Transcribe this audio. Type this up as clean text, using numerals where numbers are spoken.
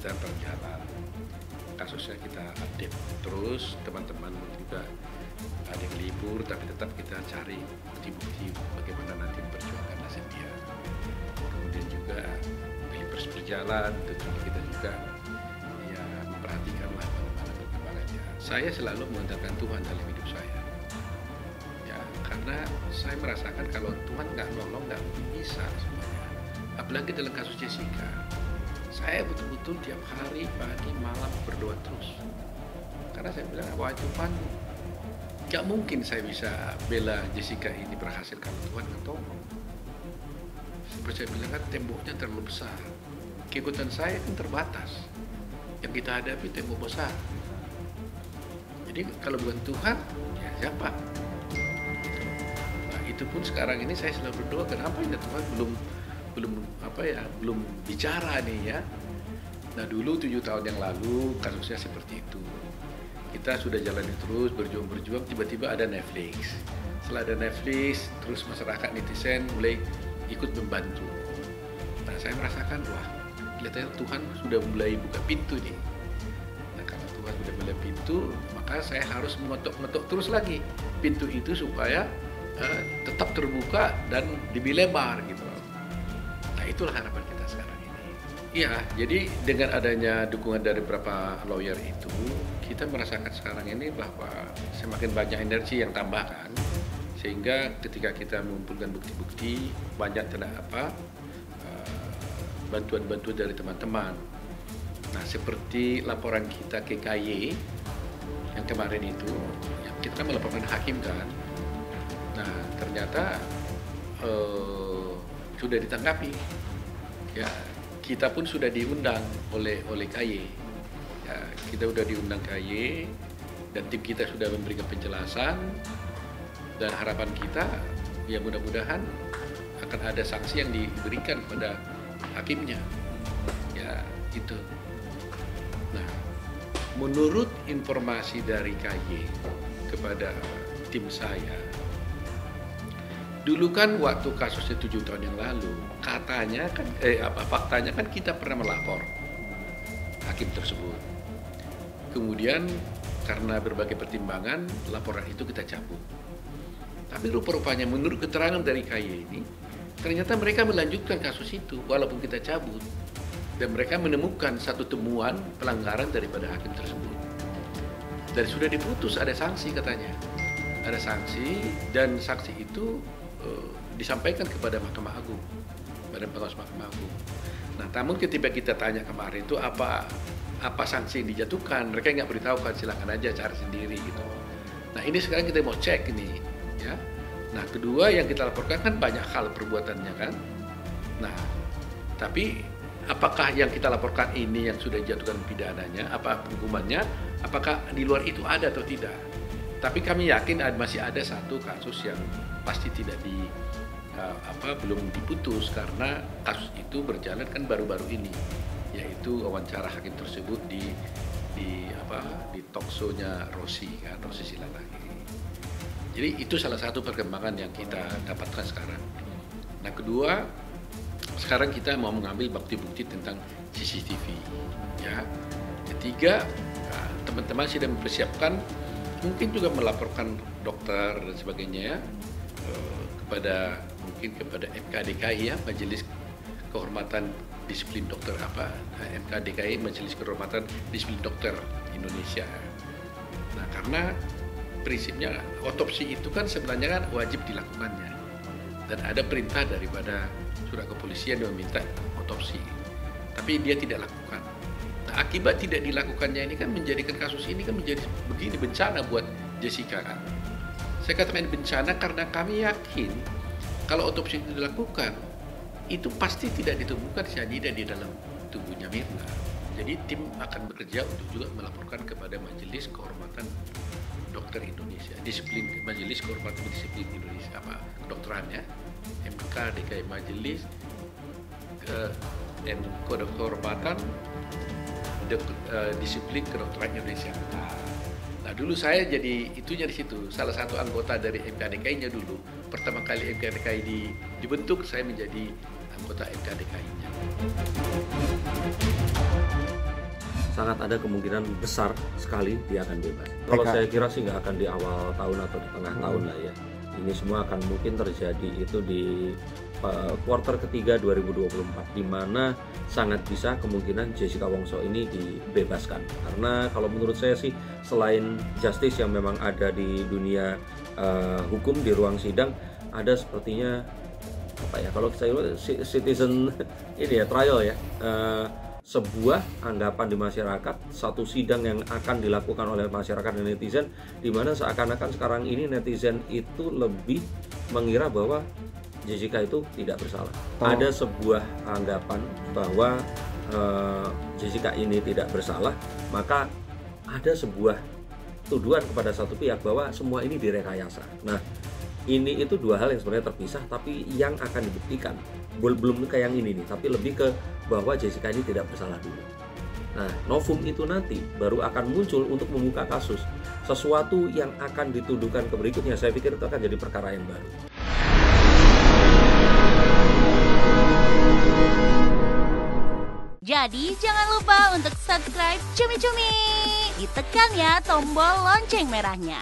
kita berjalan. Kasusnya kita update terus, teman-teman juga ada yang libur, tapi tetap kita cari bukti-bukti bagaimana nanti memperjuangkan nasib dia. Kemudian juga Pilpres berjalan, tentunya kita juga ya memperhatikanlah bagaimana perkembangannya. Saya selalu mengandalkan Tuhan dalam hidup saya. Ya, karena saya merasakan kalau Tuhan nggak nolong nggak bisa semuanya. Apalagi dalam kasus Jessica. Saya betul-betul tiap hari, pagi, malam berdoa terus. Karena saya bilang, wah Tuhan, gak mungkin saya bisa bela Jessica ini berhasil kalau Tuhan nggak tolong. Seperti saya bilang kan, temboknya terlalu besar. Keikutan saya kan terbatas. Yang kita hadapi tembok besar. Jadi kalau bukan Tuhan, ya siapa? Nah, itu pun sekarang ini saya selalu berdoa, kenapa ya Tuhan belum bicara nih ya. Nah dulu 7 tahun yang lalu kasusnya seperti itu. Kita sudah jalani terus berjuang, tiba-tiba ada Netflix. Setelah ada Netflix, terus masyarakat netizen mulai ikut membantu. Nah saya merasakan wah, kelihatannya Tuhan sudah mulai buka pintu nih. Nah kalau Tuhan sudah mulai pintu, maka saya harus mengetuk terus lagi pintu itu supaya tetap terbuka dan lebih lebar gitu. Nah itulah harapan kita sekarang ini. Iya, jadi dengan adanya dukungan dari beberapa lawyer itu, kita merasakan sekarang ini bahwa semakin banyak energi yang tambahkan, sehingga ketika kita mengumpulkan bukti-bukti, banyak bantuan-bantuan dari teman-teman. Nah seperti laporan kita ke KY yang kemarin itu, ya, kita kan melaporkan hakim kan. Nah ternyata sudah ditanggapi. Ya, kita pun sudah diundang oleh KY. Ya, kita sudah diundang KY dan tim kita sudah memberikan penjelasan dan harapan kita ya mudah-mudahan akan ada sanksi yang diberikan pada hakimnya. Ya, itu. Nah, menurut informasi dari KY kepada tim saya, dulu kan waktu kasusnya 7 tahun yang lalu, katanya kan, faktanya kan kita pernah melapor hakim tersebut. Kemudian karena berbagai pertimbangan, laporan itu kita cabut. Tapi rupa-rupanya menurut keterangan dari KY ini, ternyata mereka melanjutkan kasus itu walaupun kita cabut. Dan mereka menemukan satu temuan pelanggaran daripada hakim tersebut. Dan sudah diputus, ada sanksi katanya. Ada sanksi dan sanksi itu disampaikan kepada Mahkamah Agung, Badan Pengawas Mahkamah Agung. Nah, namun ketika kita tanya kemarin itu apa sanksi yang dijatuhkan, mereka nggak beritahukan, silakan aja cari sendiri gitu. Nah, ini sekarang kita mau cek ini, ya. Nah, kedua yang kita laporkan kan banyak hal perbuatannya kan. Nah, tapi apakah yang kita laporkan ini yang sudah dijatuhkan pidananya, apa hukumannya, apakah di luar itu ada atau tidak? Tapi kami yakin masih ada satu kasus yang pasti tidak belum diputus karena kasus itu berjalan kan baru-baru ini, yaitu wawancara hakim tersebut di talkshow-nya Rossi Silalagi. Jadi itu salah satu perkembangan yang kita dapatkan sekarang. Nah kedua, sekarang kita mau mengambil bukti-bukti tentang CCTV. Ya. Ketiga, teman-teman sudah mempersiapkan, mungkin juga melaporkan dokter dan sebagainya kepada MKDKI ya, Majelis Kehormatan Disiplin Dokter MKDKI, Majelis Kehormatan Disiplin Dokter Indonesia. Nah karena prinsipnya otopsi itu kan sebenarnya kan wajib dilakukannya dan ada perintah daripada surat kepolisian yang meminta otopsi, tapi dia tidak lakukan. Nah, akibat tidak dilakukannya ini kan menjadikan kasus ini kan menjadi begini bencana buat Jessica kan. Saya katakan bencana karena kami yakin kalau otopsi itu dilakukan itu pasti tidak ditemukan cyanida di dalam tubuhnya Mirna. Jadi tim akan bekerja untuk juga melaporkan kepada Majelis Kehormatan Dokter Indonesia, Majelis Kehormatan Disiplin Indonesia kedokteran ya, MKDKI, Majelis Kehormatan Disiplin Kedokteran Indonesia. Nah dulu saya jadi itunya di situ, salah satu anggota dari MKDKI-nya dulu. Pertama kali MKDKI dibentuk, saya menjadi anggota MKDKI-nya. sangat ada kemungkinan besar sekali dia akan bebas. Kalau saya kira sih nggak akan di awal tahun atau di tengah tahun lah ya. Ini semua akan mungkin terjadi itu di kuartal ketiga 2024, di mana sangat bisa kemungkinan Jessica Wongso ini dibebaskan. Karena kalau menurut saya sih, selain justice yang memang ada di dunia hukum di ruang sidang, ada sepertinya apa ya, kalau saya citizen ini ya, trial ya, sebuah anggapan di masyarakat, satu sidang yang akan dilakukan oleh masyarakat dan netizen, di mana seakan-akan sekarang ini netizen itu lebih mengira bahwa Jessica itu tidak bersalah. Ada sebuah anggapan bahwa Jessica ini tidak bersalah, maka ada sebuah tuduhan kepada satu pihak bahwa semua ini direkayasa. Nah, ini itu dua hal yang sebenarnya terpisah, tapi yang akan dibuktikan belum kayak yang ini nih, tapi lebih ke bahwa Jessica ini tidak bersalah dulu. Nah, novum itu nanti baru akan muncul untuk membuka kasus. Sesuatu yang akan dituduhkan ke berikutnya, saya pikir itu akan jadi perkara yang baru. Jadi jangan lupa untuk subscribe Cumi Cumi. Ditekan ya tombol lonceng merahnya.